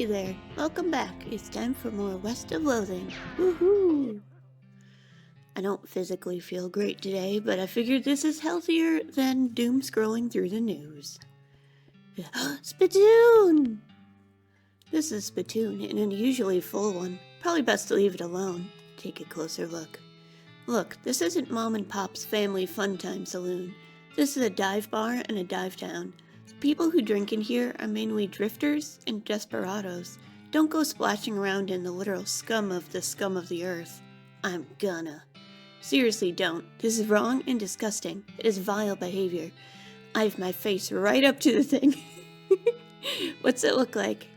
Hey there, welcome back. It's time for more West of Loathing. Woohoo! I don't physically feel great today, but I figured this is healthier than doom scrolling through the news. Spittoon! This is Spittoon, an unusually full one. Probably best to leave it alone. Take a closer look. Look, this isn't Mom and Pop's family fun time saloon. This is a dive bar and a dive town. The people who drink in here are mainly drifters and desperados. Don't go splashing around in the literal scum of the earth. I'm gonna. Seriously, don't. This is wrong and disgusting. It is vile behavior. I have my face right up to the thing. What's it look like?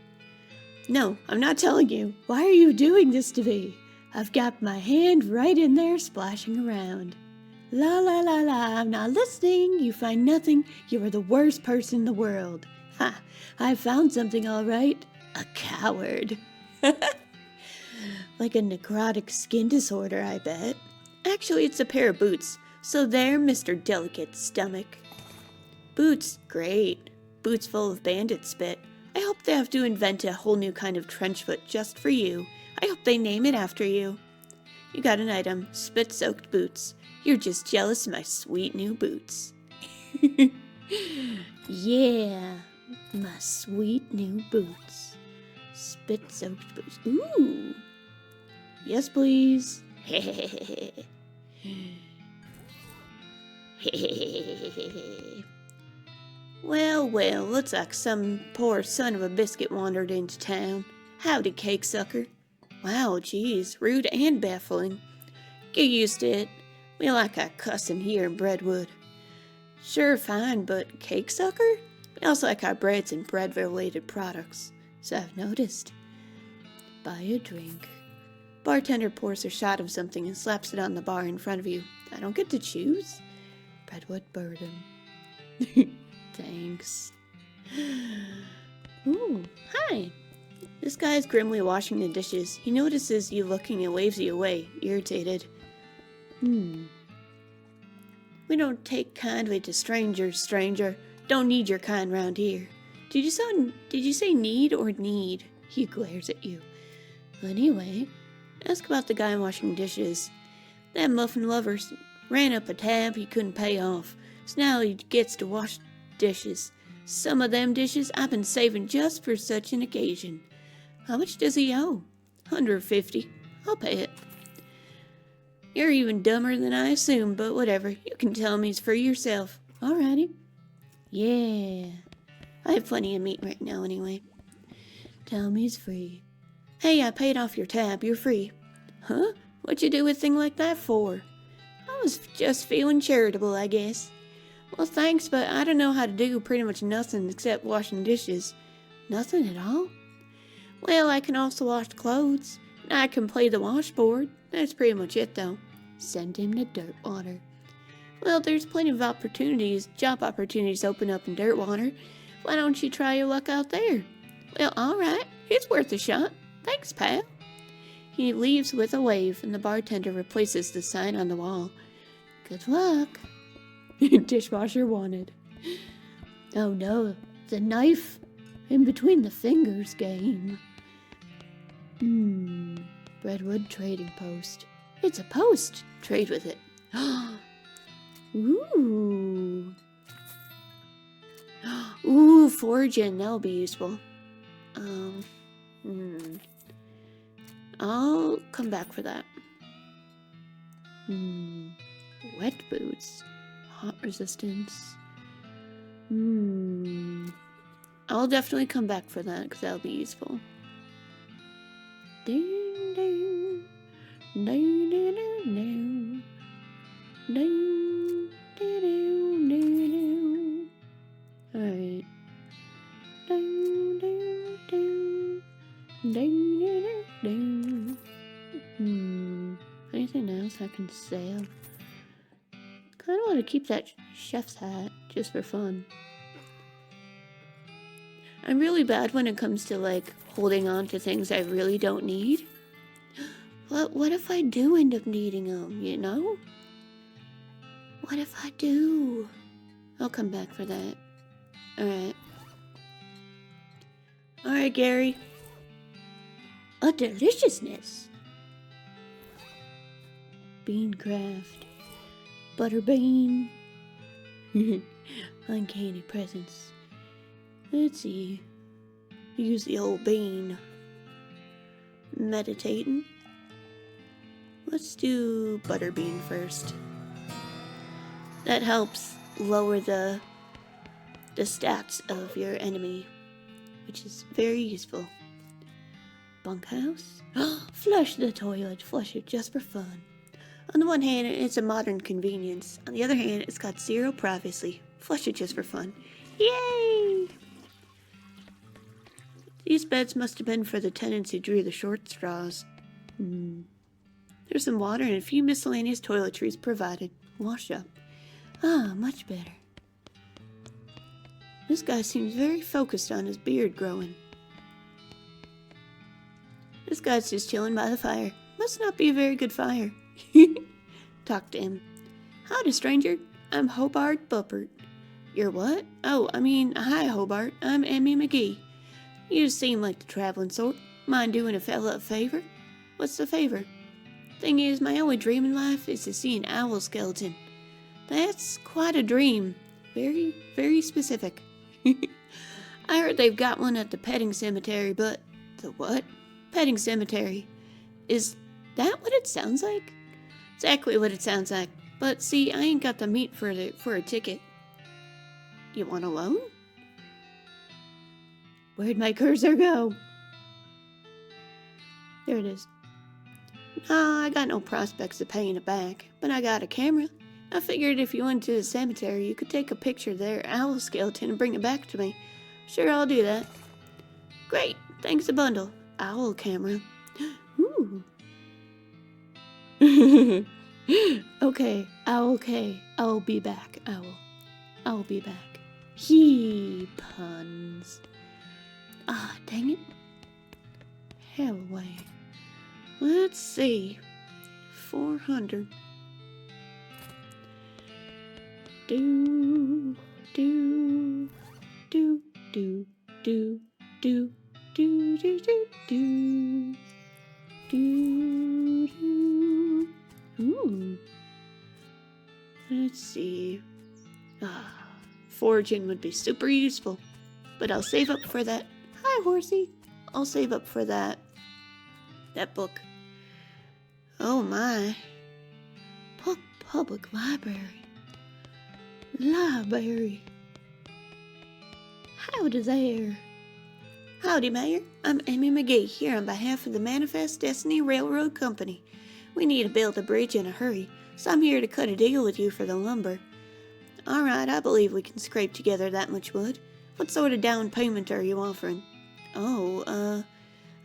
No, I'm not telling you. Why are you doing this to me? I've got my hand right in there splashing around. La la la la, I'm not listening. You find nothing. You are the worst person in the world. Ha, I found something all right. A coward. Like a necrotic skin disorder, I bet. Actually, it's a pair of boots. So there, Mr. Delicate Stomach. Boots, great. Boots full of bandit spit. I hope they have to invent a whole new kind of trench foot just for you. I hope they name it after you. You got an item, spit-soaked boots. You're just jealous of my sweet new boots. Yeah, my sweet new boots. Spit-soaked boots. Ooh. Yes, please. Well, looks like some poor son of a biscuit wandered into town. Howdy, cake sucker. Wow, geez, rude and baffling. Get used to it. We like our cussing here in Breadwood. Sure, fine, but cake sucker? We also like our breads and bread-related products. So I've noticed. Buy a drink. Bartender pours a shot of something and slaps it on the bar in front of you. I don't get to choose? Breadwood bourbon. Thanks. Ooh, hi. This guy's grimly washing the dishes. He notices you looking and waves you away, irritated. We don't take kindly to strangers, stranger. Don't need your kind round here. Did you say need or need? He glares at you. Anyway, ask about the guy washing dishes. That muffin lover ran up a tab he couldn't pay off, so now he gets to wash dishes. Some of them dishes I've been saving just for such an occasion. How much does he owe? $150. I'll pay it. You're even dumber than I assumed, but whatever. You can tell me it's for yourself. Alrighty. Yeah. I have plenty of meat right now anyway. Tell me it's free. Hey, I paid off your tab. You're free. Huh? What'd you do a thing like that for? I was just feeling charitable, I guess. Well, thanks, but I don't know how to do pretty much nothing except washing dishes. Nothing at all? Well, I can also wash clothes. And I can play the washboard. That's pretty much it, though. Send him to Dirtwater. Well, there's plenty of job opportunities open up in Dirtwater. Why don't you try your luck out there? Well, alright. It's worth a shot. Thanks, pal. He leaves with a wave, and the bartender replaces the sign on the wall. Good luck. Dishwasher wanted. Oh no, the knife in between the fingers game. Breadwood trading post. It's a post. Trade with it. Ooh. Ooh, foraging. That'll be useful. I'll come back for that. Wet boots. Hot resistance. I'll definitely come back for that because that'll be useful. Ding ding. Ding ding ding ding. Ding ding ding. Alright. Ding ding ding. Ding ding ding. Anything else I can sell? Kinda want to keep that chef's hat just for fun. I'm really bad when it comes to like holding on to things I really don't need. What if I do end up needing them, you know? What if I do? I'll come back for that. Alright. Alright, Gary. A deliciousness. Beancraft. Butterbean. Uncanny presence. Let's see. Use the old bean. Meditating. Let's do butterbean first. That helps lower the stats of your enemy, which is very useful. Bunkhouse. Flush the toilet. Flush it just for fun. On the one hand, it's a modern convenience. On the other hand, it's got zero privacy. Flush it just for fun. Yay! These beds must have been for the tenants who drew the short straws. There's some water and a few miscellaneous toiletries provided. Wash up. Ah, much better. This guy seems very focused on his beard growing. This guy's just chilling by the fire. Must not be a very good fire. Talk to him. Howdy, stranger. I'm Hobart Buppert. You're what? Oh, I mean, hi, Hobart. I'm Emmy McGee. You seem like the traveling sort. Mind doing a fella a favor? What's the favor? Thing is, my only dream in life is to see an owl skeleton. That's quite a dream. Very, very specific. I heard they've got one at the petting cemetery, but... The what? Petting cemetery. Is that what it sounds like? Exactly what it sounds like. But see, I ain't got the meat for a ticket. You want a loan? Where'd my cursor go? There it is. Nah, I got no prospects of paying it back, but I got a camera. I figured if you went to the cemetery, you could take a picture of their owl skeleton and bring it back to me. Sure, I'll do that. Great, thanks a bundle. Owl camera. Ooh. Okay, I'll be back, owl. I'll be back. He puns. Ah, dang it. Hell away. Let's see. 400. Do, do, do, do, do, do, do, do, do, do, do, do. Ooh. Let's see. Foraging would be super useful, but I'll save up for that. Hi, horsey. I'll save up for that book. Oh my. Public library. Howdy there. Howdy, Mayor. I'm Emmy McGee, here on behalf of the Manifest Destiny Railroad Company. We need to build a bridge in a hurry, so I'm here to cut a deal with you for the lumber. Alright, I believe we can scrape together that much wood. What sort of down payment are you offering? Oh,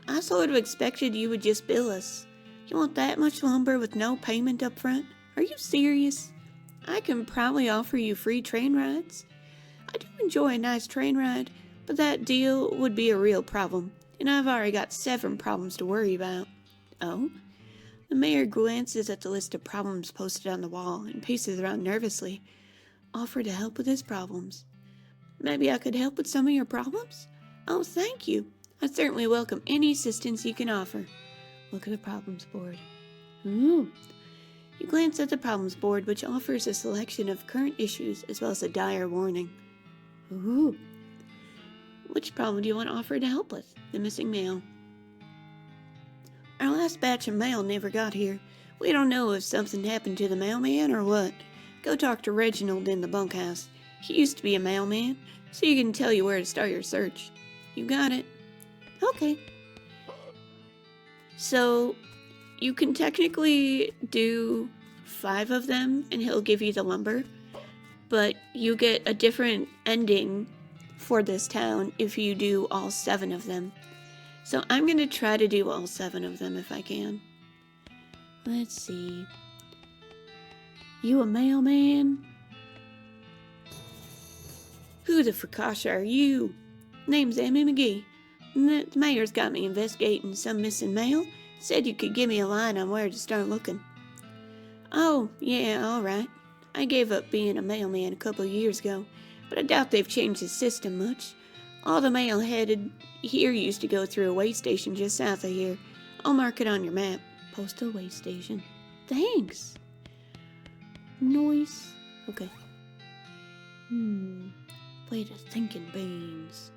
I sort of expected you would just bill us. You want that much lumber with no payment up front? Are you serious? I can probably offer you free train rides. I do enjoy a nice train ride, but that deal would be a real problem, and I've already got 7 problems to worry about. Oh? The mayor glances at the list of problems posted on the wall and paces around nervously. Offer to help with his problems. Maybe I could help with some of your problems? Oh, thank you. I certainly welcome any assistance you can offer. Look at the problems board. Ooh. You glance at the problems board, which offers a selection of current issues as well as a dire warning. Ooh. Which problem do you want to offer to help with? The missing mail. Our last batch of mail never got here. We don't know if something happened to the mailman or what. Go talk to Reginald in the bunkhouse. He used to be a mailman, so he can tell you where to start your search. You got it? Okay. So, you can technically do 5 of them, and he'll give you the lumber, but you get a different ending for this town if you do all 7 of them. So I'm going to try to do all 7 of them if I can. Let's see. You a mailman? Who the fricasha are you? Name's Emmy McGee. The mayor's got me investigating some missing mail. Said you could give me a line on where to start looking. Oh, yeah, alright. I gave up being a mailman a couple of years ago, but I doubt they've changed the system much. All the mail headed here used to go through a way station just south of here, I'll mark it on your map. Postal way station. Thanks. Noise. Okay. Plate of thinking beans.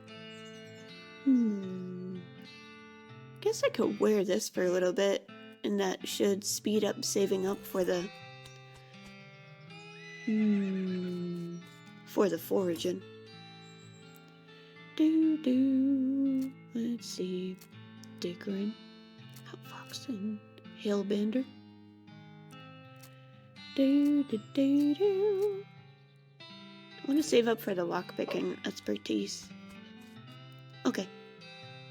Guess I could wear this for a little bit, and that should speed up saving up for the foraging. Let's see. Dickering. Outfox and Hailbender. I want to save up for the lockpicking expertise. Okay.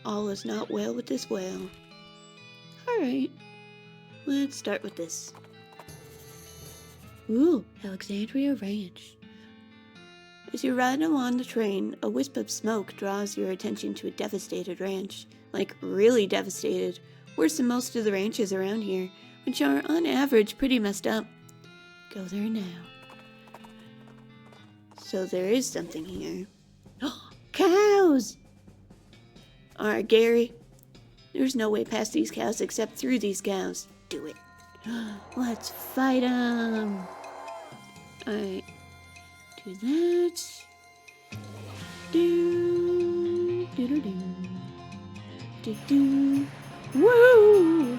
All is not well with this whale. Alright. Let's start with this. Ooh, Alexandria Ranch. As you ride along the train, a wisp of smoke draws your attention to a devastated ranch. Like, really devastated. Worse than most of the ranches around here, which are, on average, pretty messed up. Go there now. So there is something here. Oh, cows! Alright, Gary. There's no way past these cows except through these cows. Do it. Let's fight them. Alright. Do that. Do. Do. Do. Do. Woo!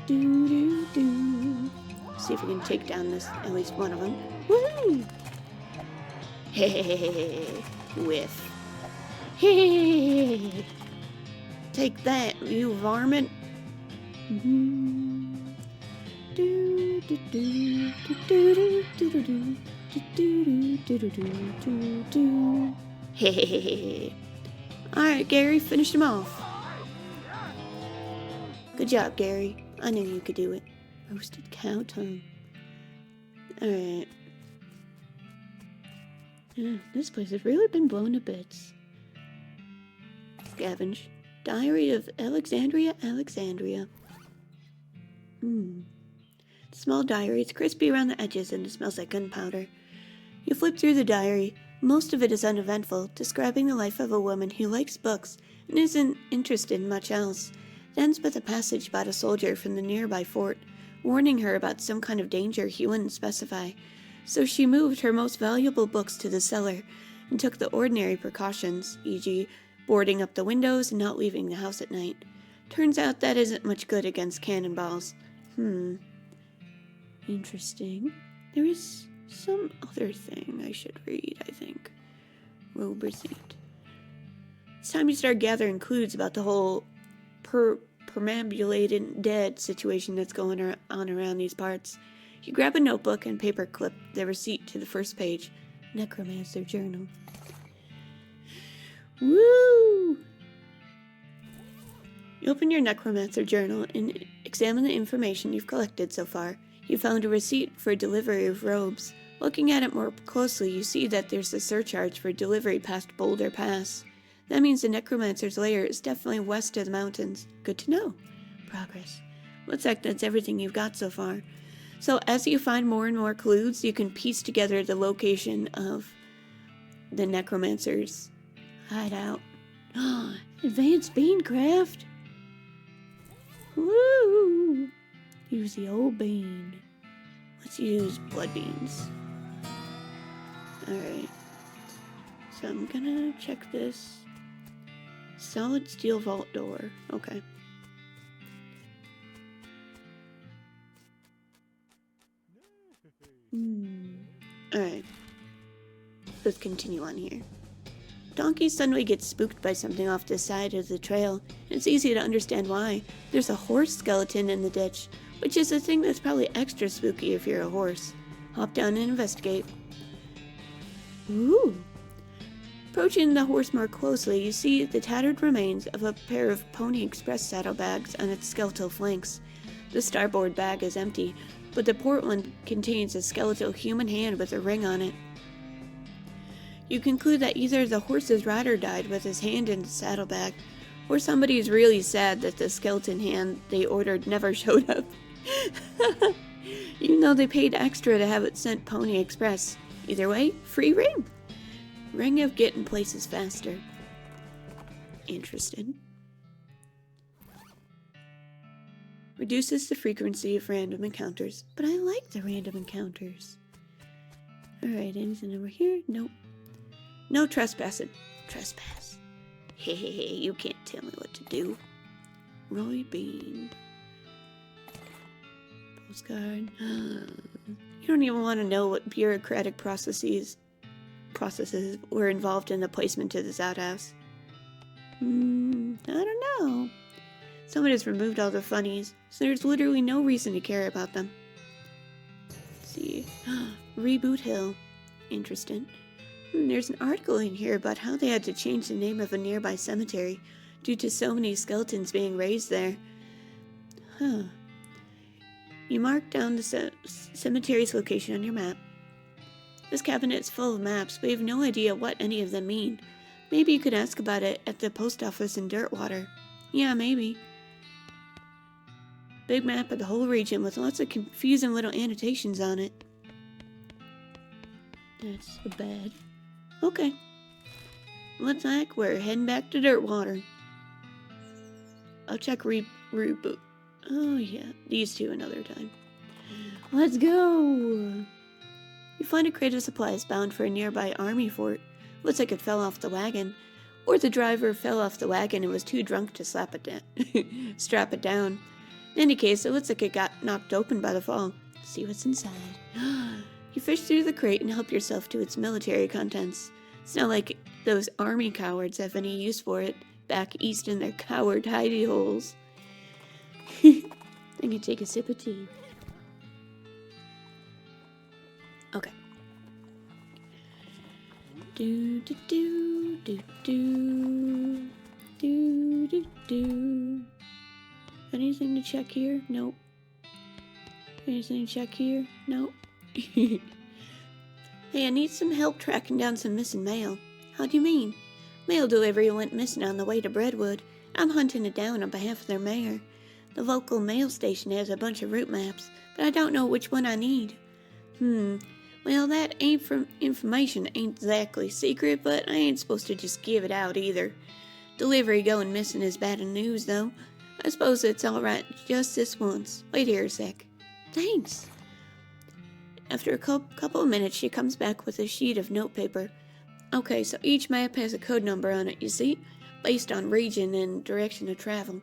Do. See if we can take down this, at least one of them. Woo! Hey, whiff. Hey, take that, you varmint. Hey. Alright, Gary, finish him off. Good job, Gary. I knew you could do it. Roasted cow tongue. Alright. Yeah, this place has really been blown to bits. Scavenge. Diary of Alexandria. Small diary. It's crispy around the edges and it smells like gunpowder. You flip through the diary. Most of it is uneventful, describing the life of a woman who likes books and isn't interested in much else. It ends with a passage about a soldier from the nearby fort, warning her about some kind of danger he wouldn't specify. So she moved her most valuable books to the cellar and took the ordinary precautions, e.g., boarding up the windows and not leaving the house at night. Turns out that isn't much good against cannonballs. Interesting. There is some other thing I should read, I think. Robe receipt. It's time you start gathering clues about the whole perambulated dead situation that's going on around these parts. You grab a notebook and paper clip the receipt to the first page. Necromancer journal. Woo! You open your Necromancer journal and examine the information you've collected so far. You found a receipt for delivery of robes. Looking at it more closely, you see that there's a surcharge for delivery past Boulder Pass. That means the Necromancer's lair is definitely west of the mountains. Good to know. Progress. Looks like that's everything you've got so far. So as you find more and more clues, you can piece together the location of the Necromancer's hideout. Advanced beancraft. Woo! Use the old bean. Let's use blood beans. Alright. So I'm gonna check this. Solid steel vault door. Okay. Alright. Let's continue on here. Donkey suddenly gets spooked by something off the side of the trail, and it's easy to understand why. There's a horse skeleton in the ditch, which is a thing that's probably extra spooky if you're a horse. Hop down and investigate. Ooh! Approaching the horse more closely, you see the tattered remains of a pair of Pony Express saddlebags on its skeletal flanks. The starboard bag is empty, but the port one contains a skeletal human hand with a ring on it. You conclude that either the horse's rider died with his hand in the saddlebag, or somebody is really sad that the skeleton hand they ordered never showed up. Even though they paid extra to have it sent Pony Express. Either way, free ring. Ring of getting places faster. Interesting. Reduces the frequency of random encounters. But I like the random encounters. Alright, anything over here? Nope. No trespassing. Trespass. Hehehe, you can't tell me what to do. Roy Bean. Postcard. You don't even want to know what bureaucratic processes were involved in the placement of this outhouse. I don't know. Someone has removed all the funnies, so there's literally no reason to care about them. Let's see. Reboot Hill. Interesting. There's an article in here about how they had to change the name of a nearby cemetery due to so many skeletons being raised there. Huh. You mark down the cemetery's location on your map. This cabinet is full of maps, but you have no idea what any of them mean. Maybe you could ask about it at the post office in Dirtwater. Yeah, maybe. Big map of the whole region with lots of confusing little annotations on it. That's a bed. Okay. Looks like we're heading back to Dirtwater. I'll check reboot. Oh yeah, these two another time. Let's go! You find a crate of supplies bound for a nearby army fort. Looks like it fell off the wagon. Or the driver fell off the wagon and was too drunk to strap it down. In any case, it looks like it got knocked open by the fall. Let's see what's inside. You fish through the crate and help yourself to its military contents. It's not like those army cowards have any use for it back east in their coward hidey holes. I can take a sip of tea. Okay. Do do do do do do do do. Anything to check here? Nope. Anything to check here? Nope. Hey, I need some help tracking down some missing mail. How do you mean? Mail delivery went missing on the way to Breadwood. I'm hunting it down on behalf of their mayor. The local mail station has a bunch of route maps, but I don't know which one I need. Well, that information ain't exactly secret, but I ain't supposed to just give it out either. Delivery going missing is bad news, though. I suppose it's alright just this once. Wait here a sec. Thanks. After a couple of minutes, she comes back with a sheet of notepaper. Okay, so each map has a code number on it, you see? Based on region and direction of travel.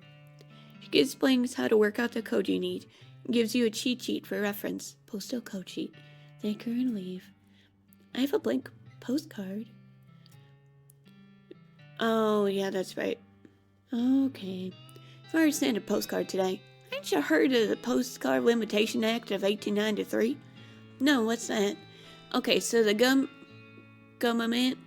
She explains how to work out the code you need, and gives you a cheat sheet for reference. Postal code sheet. Thank her and leave. I have a blank postcard. Oh, yeah, that's right. Okay. I've already sent a postcard today. Ain't you heard of the Postcard Limitation Act of 1893? No, what's that? Okay, so the government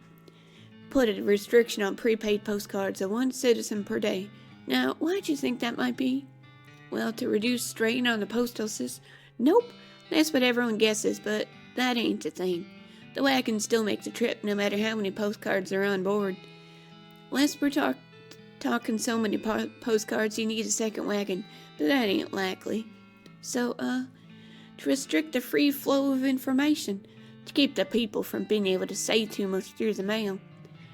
put a restriction on prepaid postcards of 1 citizen per day. Now, why do you think that might be? Well, to reduce strain on the postal system. Nope, that's what everyone guesses, but that ain't the thing. The wagon still makes the trip, no matter how many postcards are on board. Unless we're talking so many postcards, you need a second wagon, but that ain't likely. So, to restrict the free flow of information, to keep the people from being able to say too much through the mail.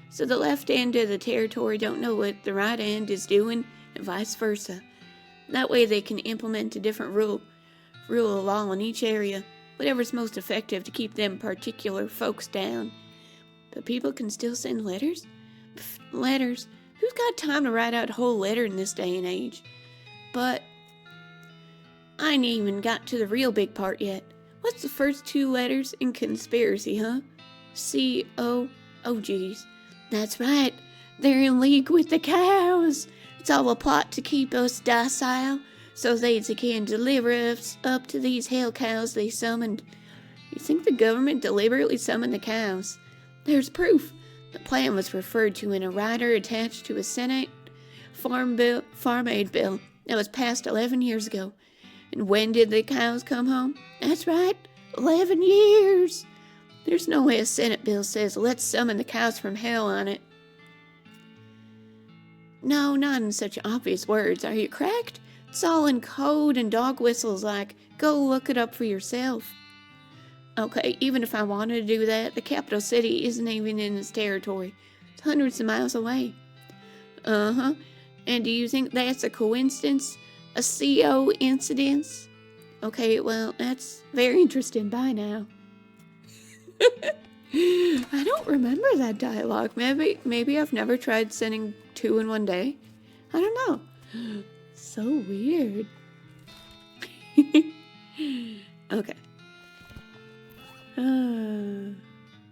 So the left end of the territory don't know what the right end is doing, and vice versa. That way they can implement a different rule of law in each area, whatever's most effective to keep them particular folks down. But people can still send letters? Pfft, letters? Who's got time to write out a whole letter in this day and age? But I ain't even got to the real big part yet. What's the first 2 letters in conspiracy, huh? C-O... Oh, geez. That's right. They're in league with the cows. It's all a plot to keep us docile, so they can deliver us up to these hell cows they summoned. You think the government deliberately summoned the cows? There's proof. The plan was referred to in a rider attached to a Senate Farm Aid bill that was passed 11 years ago. And when did the cows come home? That's right, 11 years. There's no way a Senate bill says, let's summon the cows from hell on it. No, not in such obvious words. Are you cracked? It's all in code and dog whistles like, go look it up for yourself. Okay, even if I wanted to do that, the capital city isn't even in its territory. It's hundreds of miles away. Uh-huh. And do you think that's a coincidence? A CO incident? Okay, well, that's very interesting. Bye now. I don't remember that dialogue. Maybe I've never tried sending 2 in one day. I don't know. So weird. Okay.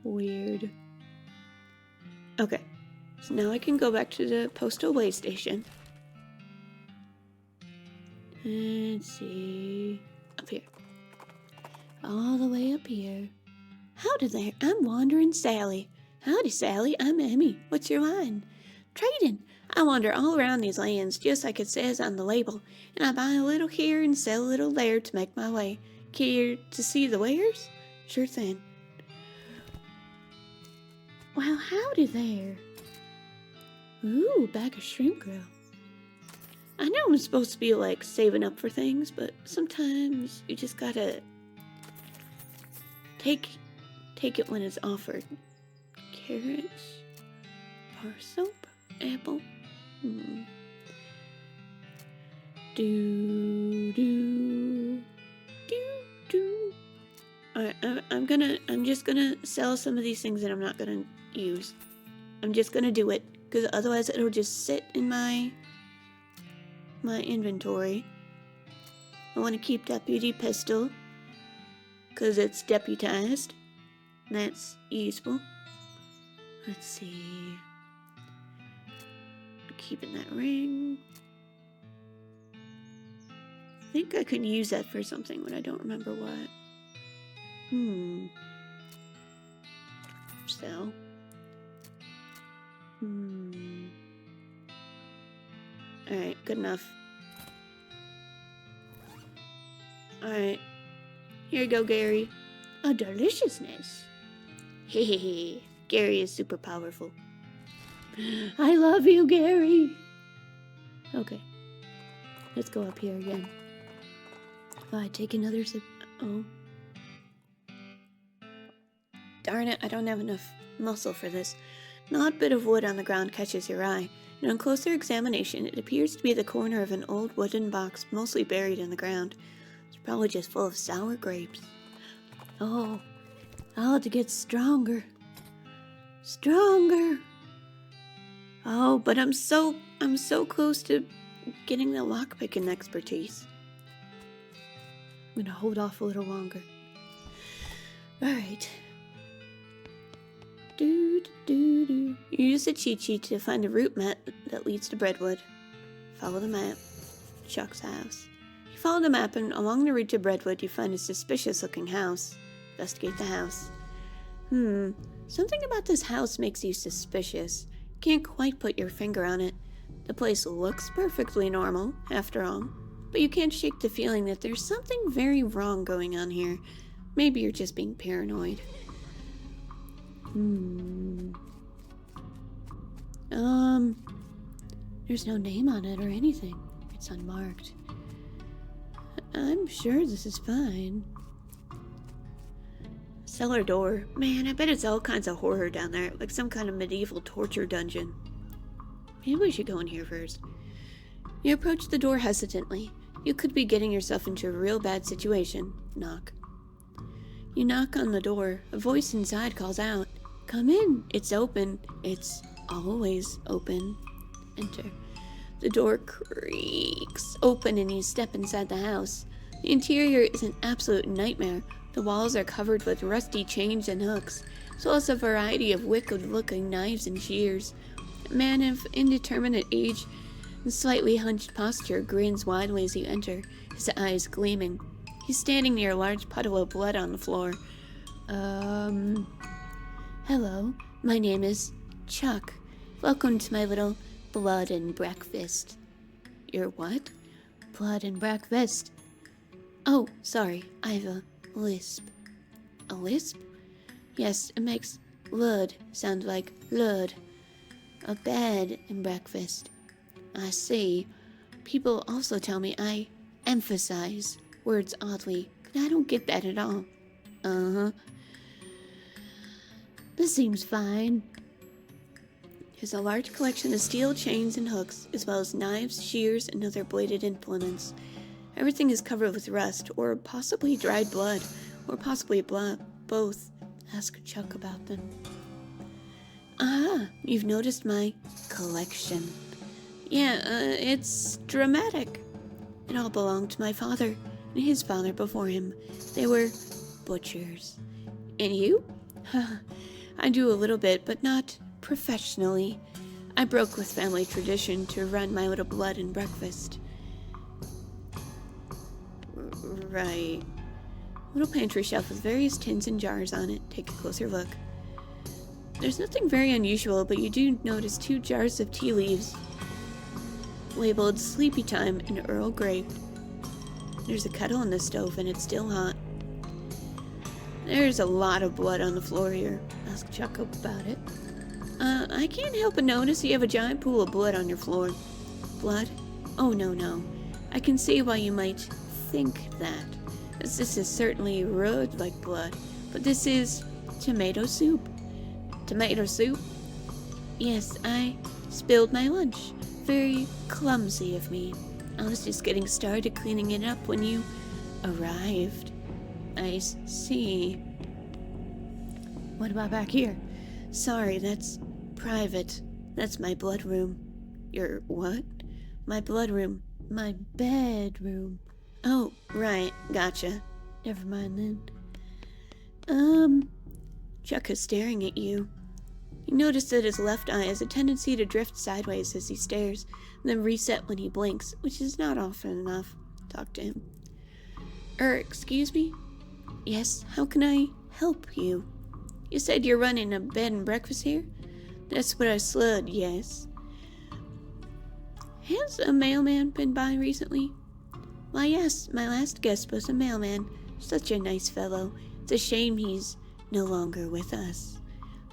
Weird. Okay. So now I can go back to the postal way station. Let's see. Up here. All the way up here. Howdy there, I'm Wandering Sally. Howdy, Sally, I'm Emmy. What's your line? Trading. I wander all around these lands, just like it says on the label, and I buy a little here and sell a little there to make my way. Care to see the wares? Sure thing. Well, howdy there. Ooh, bag of shrimp grill. I know I'm supposed to be, like, saving up for things, but sometimes you just gotta take it when it's offered. Carrots, bar soap, apple. Alright, I'm just gonna sell some of these things that I'm not gonna use. I'm just gonna do it, because otherwise it'll just sit in my inventory. I want to keep Deputy Pistol, because it's deputized. That's useful. Let's see. Keeping that ring. I think I could use that for something, but I don't remember what. So. Alright, good enough. Alright. Here you go, Gary. A deliciousness. Hehehe. Gary is super powerful. I love you, Gary. Okay. Let's go up here again. Take another sip. Oh. Darn it, I don't have enough muscle for this. An odd bit of wood on the ground catches your eye, and on closer examination, it appears to be the corner of an old wooden box mostly buried in the ground. It's probably just full of sour grapes. Oh, I'll have to get stronger. Stronger. Oh, but I'm so close to getting the lockpicking expertise. I'm gonna hold off a little longer. Alright. You use the cheat sheet to find the route map that leads to Breadwood. Follow the map. Chuck's house. You follow the map, and along the route to Breadwood, you find a suspicious-looking house. Investigate the house. Something about this house makes you suspicious. Can't quite put your finger on it. The place looks perfectly normal, after all, but you can't shake the feeling that there's something very wrong going on here. Maybe you're just being paranoid. There's no name on it or anything. It's unmarked. I'm sure this is fine. Cellar door. Man, I bet it's all kinds of horror down there, like some kind of medieval torture dungeon. Maybe we should go in here first. You approach the door hesitantly. You could be getting yourself into a real bad situation. Knock. You knock on the door. A voice inside calls out, "Come in. It's open. It's always open." Enter. The door creaks open and you step inside the house. The interior is an absolute nightmare. The walls are covered with rusty chains and hooks, as well as a variety of wicked-looking knives and shears. A man of indeterminate age and slightly hunched posture grins widely as you enter, his eyes gleaming. He's standing near a large puddle of blood on the floor. Hello, my name is Chuck. Welcome to my little blood and breakfast. Your what? Blood and breakfast. Oh, sorry, I have a lisp. A lisp? Yes, it makes lud sound like lud. A bed and breakfast. I see. People also tell me I emphasize words oddly. I don't get that at all. This seems fine. Has a large collection of steel chains and hooks, as well as knives, shears, and other bladed implements. Everything is covered with rust, or possibly dried blood, or possibly both. Ask Chuck about them. Ah, you've noticed my collection. Yeah, it's dramatic. It all belonged to my father, and his father before him. They were butchers. And you? I do a little bit, but not professionally. I broke with family tradition to run my little blood and breakfast. Right. Little pantry shelf with various tins and jars on it. Take a closer look. There's nothing very unusual, but you do notice 2 jars of tea leaves labeled Sleepy Time and Earl Grey. There's a kettle on the stove and it's still hot. There's a lot of blood on the floor here. Ask Chuck about it. I can't help but notice you have a giant pool of blood on your floor. Blood? Oh, no. I can see why you might think that, as this is certainly red like blood, but this is tomato soup. Tomato soup? Yes, I spilled my lunch. Very clumsy of me. I was just getting started cleaning it up when you arrived. I see. What about back here? Sorry, that's private. That's my blood room. Your what? My blood room. My bedroom. Oh, right. Gotcha. Never mind then. Chuck is staring at you. You notice that his left eye has a tendency to drift sideways as he stares, and then reset when he blinks, which is not often enough. Talk to him. Excuse me? Yes, how can I help you? You said you're running a bed and breakfast here? That's what I said, yes. Has a mailman been by recently? Why, yes, my last guest was a mailman. Such a nice fellow. It's a shame he's no longer with us.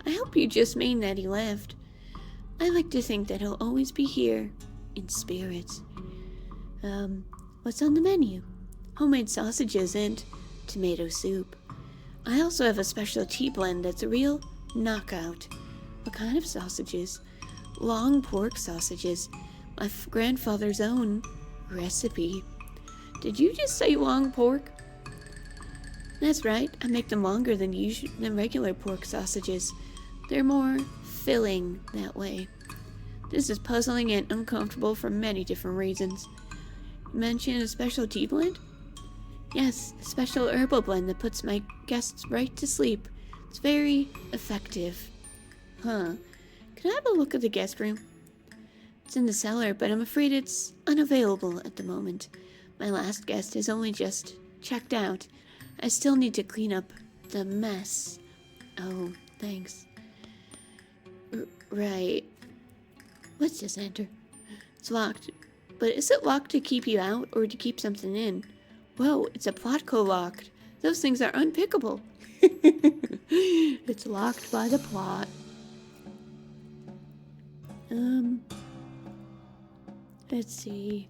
I hope you just mean that he left. I like to think that he'll always be here, in spirit. What's on the menu? Homemade sausages and tomato soup. I also have a special tea blend that's a real knockout. What kind of sausages? Long pork sausages. My grandfather's own recipe. Did you just say long pork? That's right. I make them longer than regular pork sausages. They're more filling that way. This is puzzling and uncomfortable for many different reasons. You mentioned a special tea blend? Yes, a special herbal blend that puts my guests right to sleep. It's very effective. Huh. Can I have a look at the guest room? It's in the cellar, but I'm afraid it's unavailable at the moment. My last guest has only just checked out. I still need to clean up the mess. Oh, thanks. Right. Let's just enter. It's locked. But is it locked to keep you out or to keep something in? Whoa, it's a plotco locked. Those things are unpickable. It's locked by the plot. Let's see.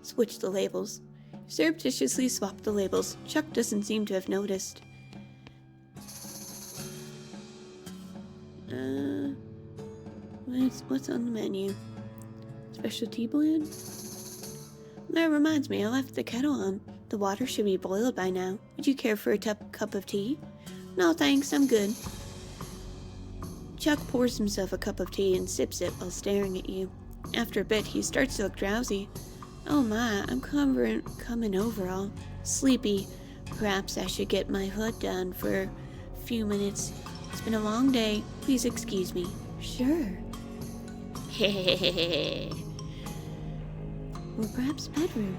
Switch the labels. Surreptitiously swap the labels. Chuck doesn't seem to have noticed. What's on the menu? Special tea blend? That reminds me, I left the kettle on. The water should be boiled by now. Would you care for a cup of tea? No, thanks, I'm good. Chuck pours himself a cup of tea and sips it while staring at you. After a bit, he starts to look drowsy. Oh my, I'm coming over all sleepy. Perhaps I should get my hood down for a few minutes. It's been a long day. Please excuse me. Sure. Hehehehe. Or perhaps bedroom.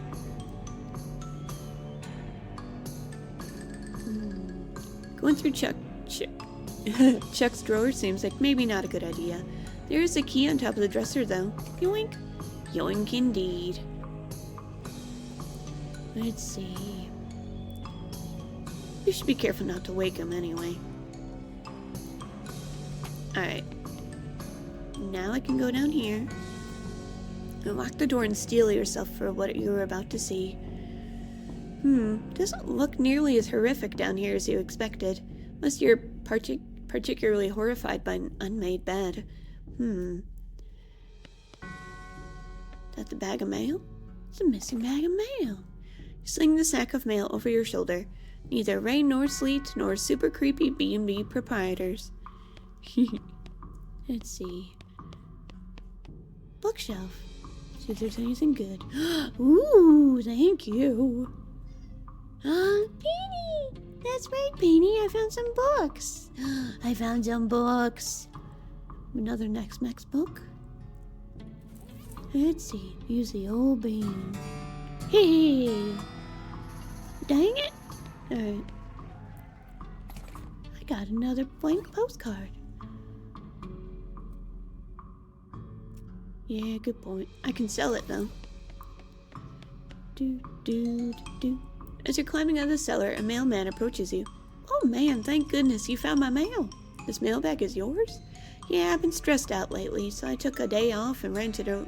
Going through Chuck's drawer seems like maybe not a good idea. There is a key on top of the dresser, though. Yoink. Yoink indeed. Let's see. We should be careful not to wake him anyway. Alright. Now I can go down here. Lock the door and steel yourself for what you were about to see. Doesn't look nearly as horrific down here as you expected. Unless you're particularly horrified by an unmade bed. That the bag of mail? It's a missing bag of mail. You sling the sack of mail over your shoulder. Neither rain nor sleet nor super creepy B&B proprietors. Let's see. Bookshelf. See if there's anything good. Ooh, thank you. Beanie! That's right, Beanie. I found some books. I found some books. Another next book. Let's see. Use the old bean. Hey! Dang it! Alright. I got another blank postcard. Yeah, good point. I can sell it though. As you're climbing out of the cellar, a mailman approaches you. Oh man, thank goodness you found my mail. This mailbag is yours? Yeah, I've been stressed out lately, so I took a day off and rented a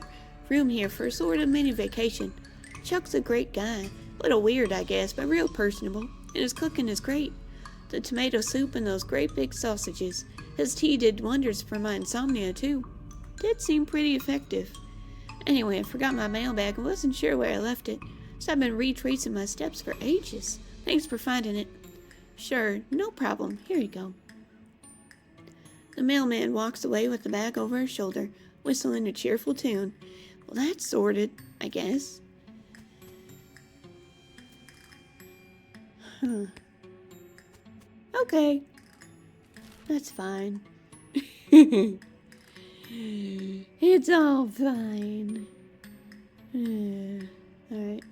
room here for a sort of mini vacation. Chuck's a great guy. A little weird, I guess, but real personable. And his cooking is great. The tomato soup and those great big sausages. His tea did wonders for my insomnia, too. Did seem pretty effective. Anyway, I forgot my mailbag and wasn't sure where I left it, so I've been retracing my steps for ages. Thanks for finding it. Sure, no problem. Here you go. The mailman walks away with the bag over his shoulder, whistling a cheerful tune. Well, that's sorted, I guess. Okay. That's fine. It's all fine. Alright.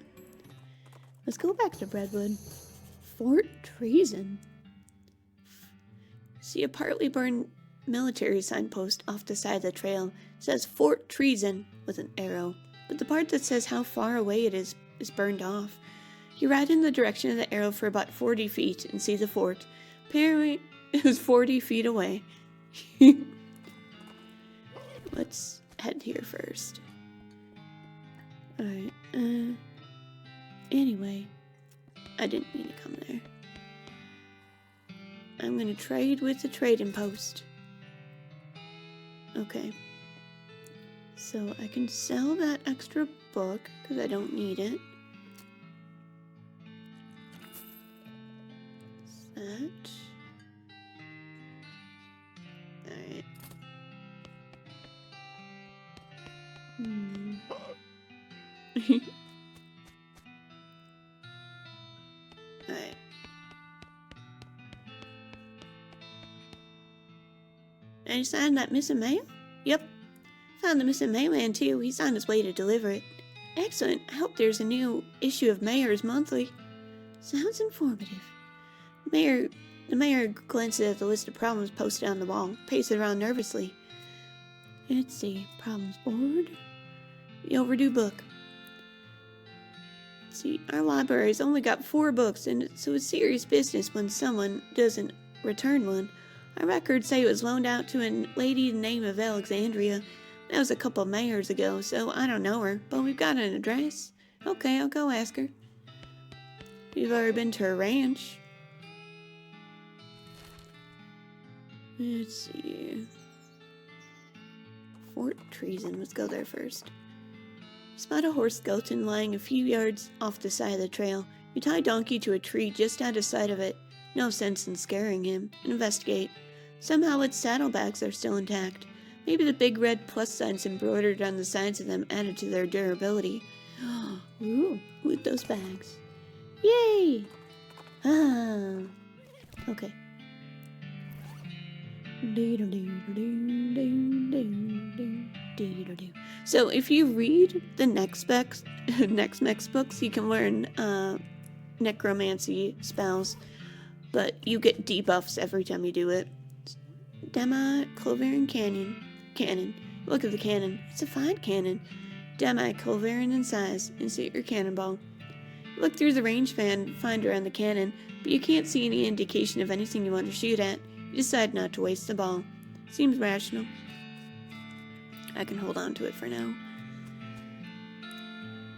Let's go back to Breadwood. Fort Treason. See a partly burned military signpost off the side of the trail. It says Fort Treason with an arrow, but the part that says how far away it is burned off. You ride in the direction of the arrow for about 40 feet and see the fort. Apparently, it was 40 feet away. Let's head here first. Alright, anyway, I didn't mean to come there. I'm gonna trade with the trading post. Okay. So I can sell that extra book, because I don't need it. That. Alright. Alright. And you signed that missing mail? Yep. Found the missing mailman too. He's on his way to deliver it. Excellent. I hope there's a new issue of Mayor's Monthly. Sounds informative. The mayor glances at the list of problems posted on the wall, paces around nervously. Let's see. Problems board. The overdue book. Let's see. Our library's only got 4 books, and so it's serious business when someone doesn't return one. Our records say it was loaned out to a lady the name of Alexandria. That was a couple of years ago, so I don't know her, but we've got an address. Okay, I'll go ask her. You've already been to her ranch. Let's see. Fort Treason. Let's go there first. You spot a horse skeleton lying a few yards off the side of the trail. You tie Donkey to a tree just out of sight of it. No sense in scaring him. Investigate. Somehow its saddlebags are still intact. Maybe the big red plus signs embroidered on the sides of them added to their durability. Ooh, loot those bags. Yay! Ah. Okay. So if you read the next books, you can learn necromancy spells, but you get debuffs every time you do it. Demi-Culverin Cannon. Look at the cannon. It's a fine cannon. Demi-Culverin in size. Insert your cannonball. Look through the range finder on the cannon, but you can't see any indication of anything you want to shoot at. You decide not to waste the ball. Seems rational. I can hold on to it for now.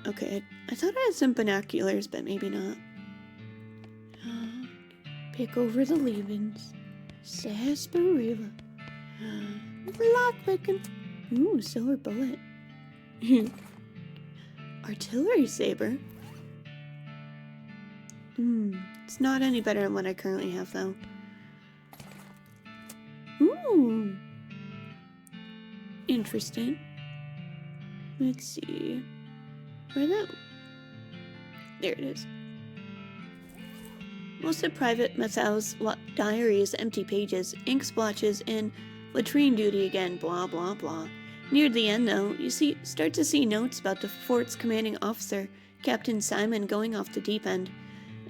Okay, I thought I had some binoculars, but maybe not. Pick over the leavings. Sarsaparilla. Lockpicking. Ooh, silver bullet. Artillery saber. It's not any better than what I currently have, though. Ooh. Interesting. Let's see. Where that? There it is. Most of Private Mathau's diary is empty pages, ink splotches, and latrine duty again, blah blah blah. Near the end, though, you start to see notes about the fort's commanding officer, Captain Simon, going off the deep end.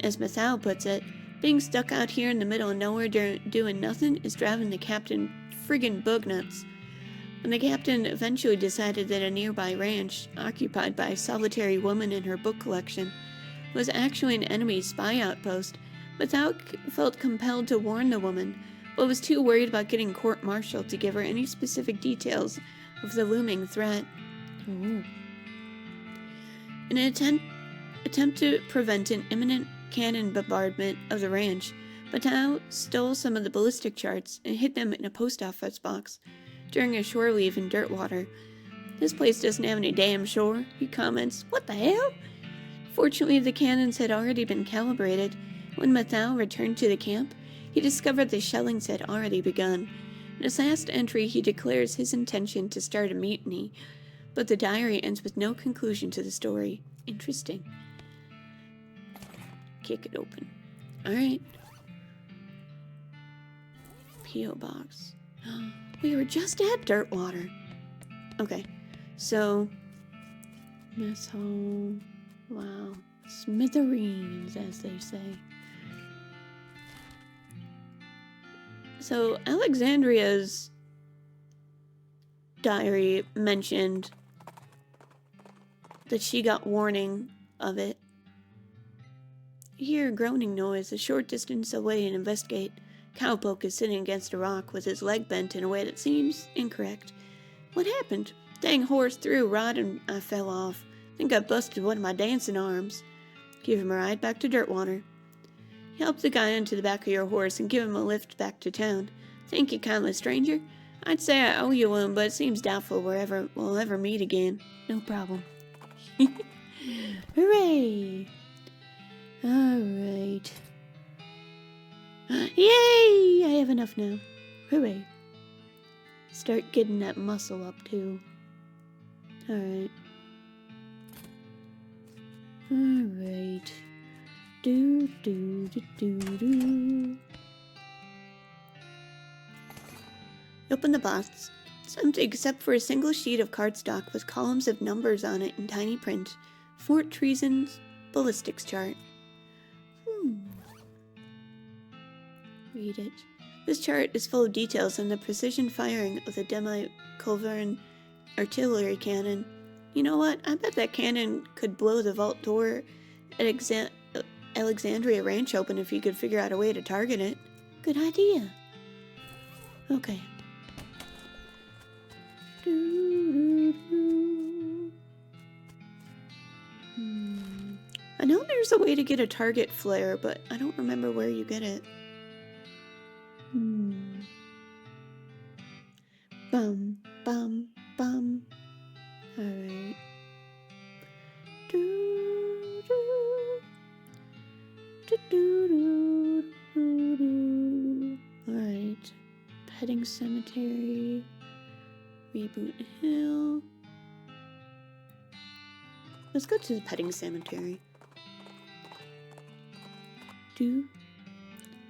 As Mathau puts it, being stuck out here in the middle of nowhere doing nothing is driving the captain friggin' bug nuts. When the captain eventually decided that a nearby ranch, occupied by a solitary woman and her book collection, was actually an enemy spy outpost, Mathau felt compelled to warn the woman, but was too worried about getting court-martialed to give her any specific details of the looming threat. Ooh. In an attempt to prevent an imminent cannon bombardment of the ranch, Mathau stole some of the ballistic charts and hid them in a post office box during a shore leave in Dirtwater. This place doesn't have any damn shore, he comments. What the hell? Fortunately, the cannons had already been calibrated. When Mathau returned to the camp, he discovered the shellings had already begun. In his last entry, he declares his intention to start a mutiny, but the diary ends with no conclusion to the story. Interesting. Kick it open. Alright. P.O. Box. We were just at Dirtwater. Okay, so mess hall. Wow. Smithereens, as they say. So Alexandria's diary mentioned that she got warning of it. You hear a groaning noise a short distance away and investigate. Cowpoke is sitting against a rock with his leg bent in a way that seems incorrect. What happened? Dang horse threw a rod and I fell off. Think I busted one of my dancing arms. Give him a ride back to Dirtwater. Help the guy onto the back of your horse and give him a lift back to town. Thank you kindly, stranger. I'd say I owe you one, but it seems doubtful we'll ever meet again. No problem. Hooray! Alright. Yay! I have enough now. Hooray. Start getting that muscle up, too. Alright. Alright. Do. Open the box. It's empty except for a single sheet of cardstock with columns of numbers on it in tiny print. Fort Treason's ballistics chart. Read it. This chart is full of details on the precision firing of the demi-culverin artillery cannon. You know what? I bet that cannon could blow the vault door at Alexandria Ranch open if you could figure out a way to target it. Good idea. Okay. I know there's a way to get a target flare, but I don't remember where you get it. Bum, bum, bum. Alright. Alright. Petting Cemetery. Reboot Hill. Let's go to the Petting Cemetery.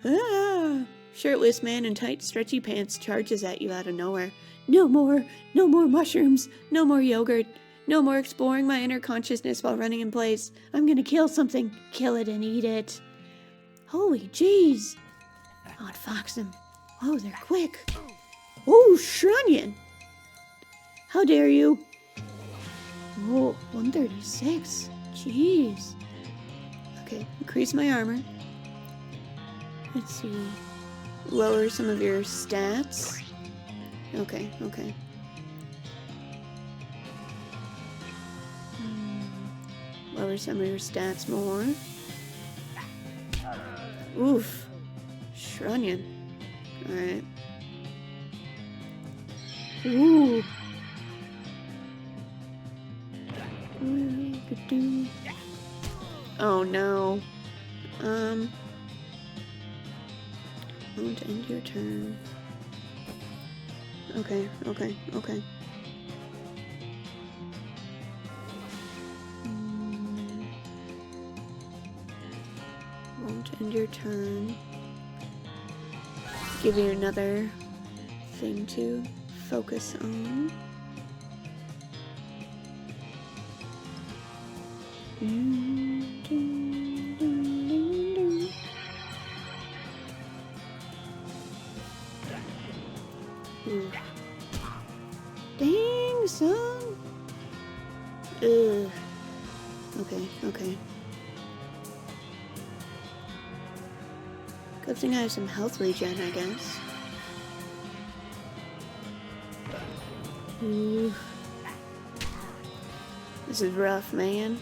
Ah! Shirtless man in tight, stretchy pants charges at you out of nowhere. No more mushrooms, no more yogurt, no more exploring my inner consciousness while running in place. I'm gonna kill something, kill it and eat it. Holy jeez. Outfox him. Oh, they're quick. Oh, Shrunyan. How dare you? Oh, 136. Jeez. Okay, increase my armor. Let's see. Lower some of your stats. Okay. Lower some of your stats more. Oof. Shrunyan. Alright. Ooh. Oh no. Won't end your turn. Okay. Won't end your turn. Give you another thing to focus on. Dang, son. Ugh. Okay. Good thing I have some health regen, I guess. Ooh. This is rough, man.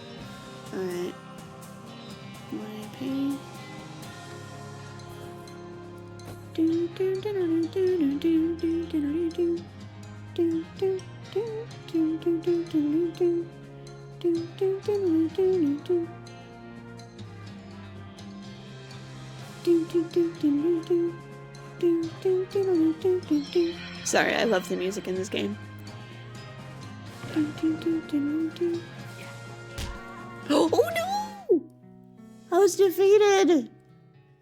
Alright. My pain. Sorry, I love the music in this game. Oh no! I was defeated!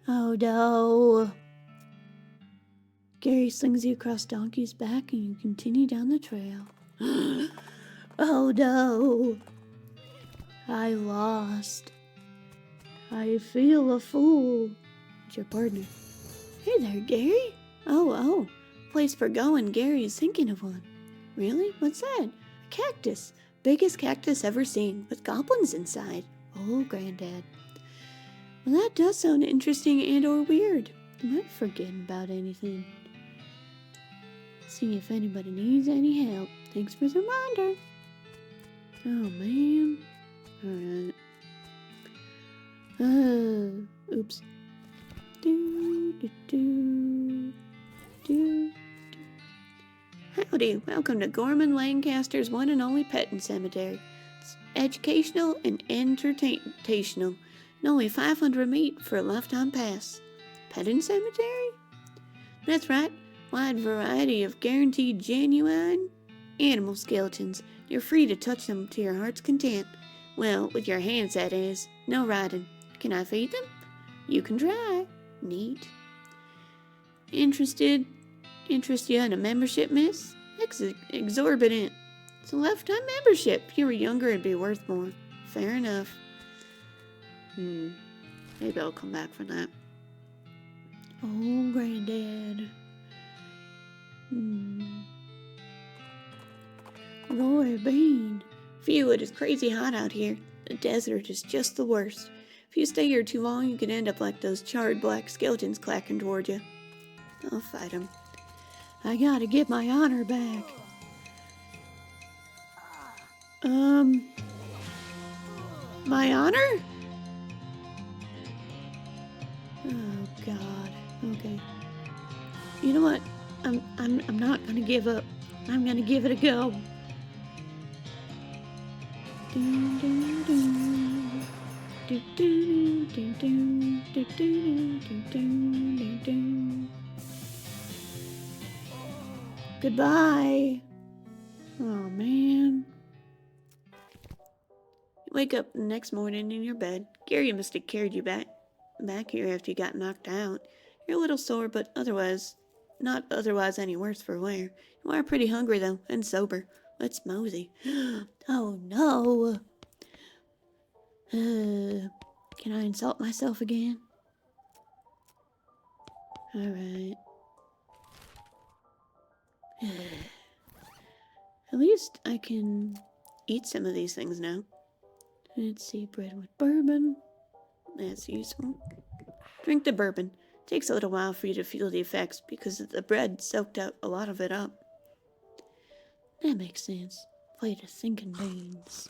Oh no. Gary slings you across Donkey's back and you continue down the trail. Oh no. I lost. I feel a fool. It's your partner. Hey there, Gary. Oh. Place for going. Gary is thinking of one. Really? What's that? A cactus. Biggest cactus ever seen, with goblins inside. Oh, Granddad. Well, that does sound interesting and or weird. Am I forgetting about anything? See if anybody needs any help. Thanks for the reminder. Oh, man. Alright. Oops. Howdy, welcome to Gorman Lancaster's one and only petting cemetery. It's educational and entertainational, and only 500 meat for a lifetime pass. Petting cemetery? That's right, wide variety of guaranteed genuine animal skeletons. You're free to touch them to your heart's content. Well, with your hands, that is. No riding. Can I feed them? You can try. Neat. Interest you in a membership, miss? Exorbitant. It's a lifetime membership. If you were younger, it'd be worth more. Fair enough. Maybe I'll come back for that. Oh, Granddad. Roy Bean. Phew, it is crazy hot out here. The desert is just the worst. If you stay here too long, you could end up like those charred black skeletons clacking toward you. I'll fight them. I gotta get my honor back. My honor? Oh God. Okay. You know what? I'm not gonna give up. I'm gonna give it a go. Goodbye. Oh man. You wake up the next morning in your bed. Gary must have carried you back here after you got knocked out. You're a little sore, but not otherwise any worse for wear. You are pretty hungry though, and sober. Let's mosey. Oh no. Can I insult myself again? Alright. At least I can eat some of these things now. Let's see, Breadwood bourbon. That's useful. Drink the bourbon. Takes a little while for you to feel the effects because the bread soaked up a lot of it up. That makes sense. Plate of thinking beans.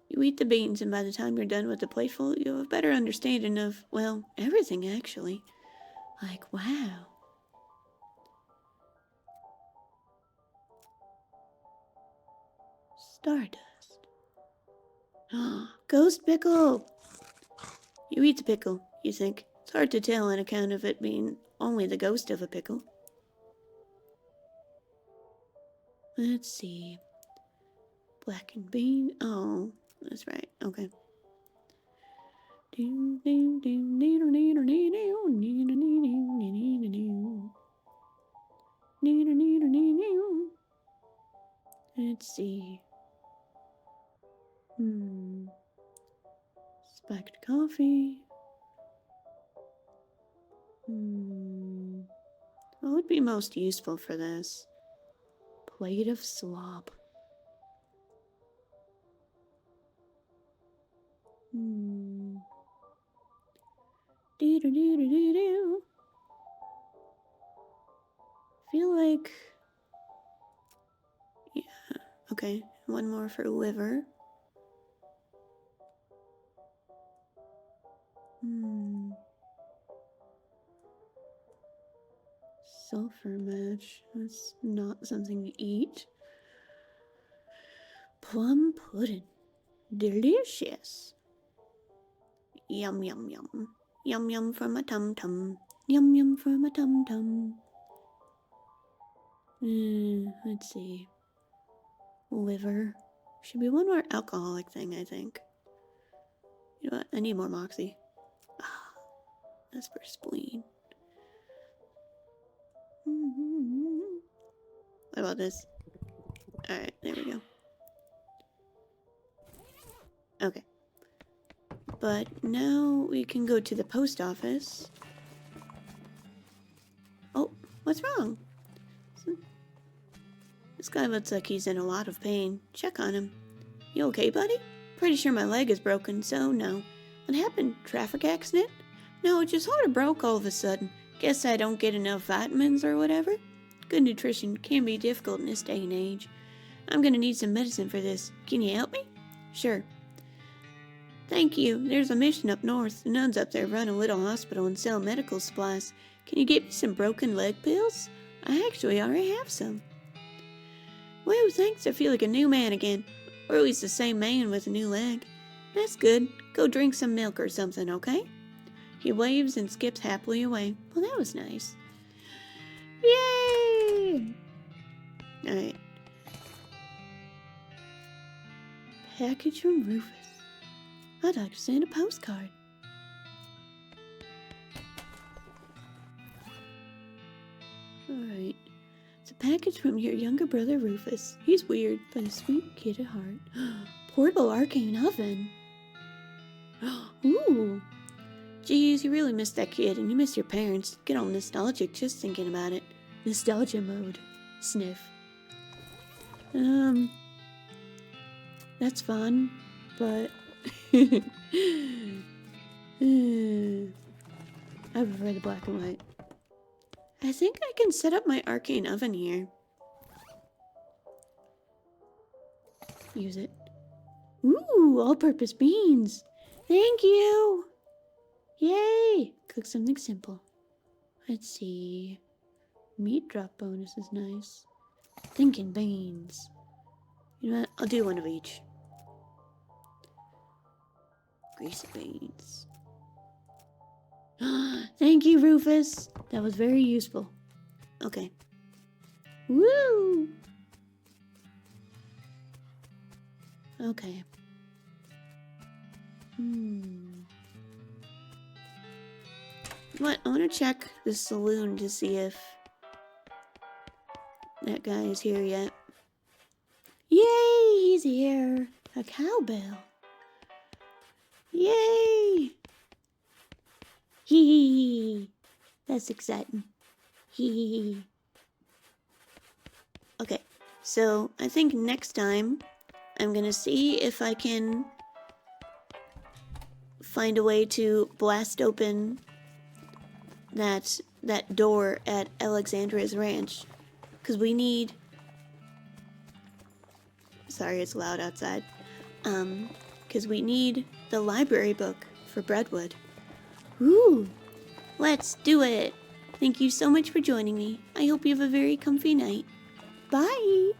You eat the beans, and by the time you're done with the plateful, you have a better understanding of, well, everything actually. Like, wow. Stardust. Ghost pickle! You eat the pickle, you think. It's hard to tell on account of it being only the ghost of a pickle. Let's see. Blackened bean. Oh, that's right. Okay. Let's see. Spiked coffee. What would be most useful for this? Plate of slop. Feel like... Yeah, okay. One more for liver. Sulfur match. That's not something to eat. Plum pudding. Delicious. Yum, yum, yum. Yum, yum for my tum-tum. Yum, yum for my tum-tum. Let's see. Liver. Should be one more alcoholic thing, I think. You know what? I need more moxie. That's for spleen. What about this? Alright, there we go. Okay. But now we can go to the post office. Oh, what's wrong? This guy looks like he's in a lot of pain. Check on him. You okay, buddy? Pretty sure my leg is broken, so no. What happened? Traffic accident? No, it just sort of broke all of a sudden. Guess I don't get enough vitamins or whatever. Good nutrition can be difficult in this day and age. I'm gonna need some medicine for this. Can you help me? Sure. Thank you. There's a mission up north. The nuns up there run a little hospital and sell medical supplies. Can you get me some broken leg pills? I actually already have some. Well, thanks. I feel like a new man again. Or at least the same man with a new leg. That's good. Go drink some milk or something, okay? He waves and skips happily away. Well, that was nice. Yay! Alright. Package from Rufus. I'd like to send a postcard. Alright. It's a package from your younger brother Rufus. He's weird, but a sweet kid at heart. Portable arcane oven. Ooh. Geez, you really missed that kid, and you missed your parents. Get all nostalgic just thinking about it. Nostalgia mode. Sniff. That's fun, but... I prefer the black and white. I think I can set up my arcane oven here. Use it. Ooh, all-purpose beans. Thank you. Yay! Cook something simple. Let's see. Meat drop bonus is nice. Thinking beans. You know what? I'll do one of each. Greasy beans. Thank you, Rufus. That was very useful. Okay. Woo! Okay. What? I want to check the saloon to see if that guy is here yet. Yay! He's here. A cowbell. Yay! Hee. That's exciting. Hee. Okay, so I think next time I'm gonna see if I can find a way to blast open that door at Alexandra's ranch, because we need... Sorry, it's loud outside. Because we need the library book for Breadwood. Ooh, let's do it. Thank you so much for joining me. I hope you have a very comfy night. Bye!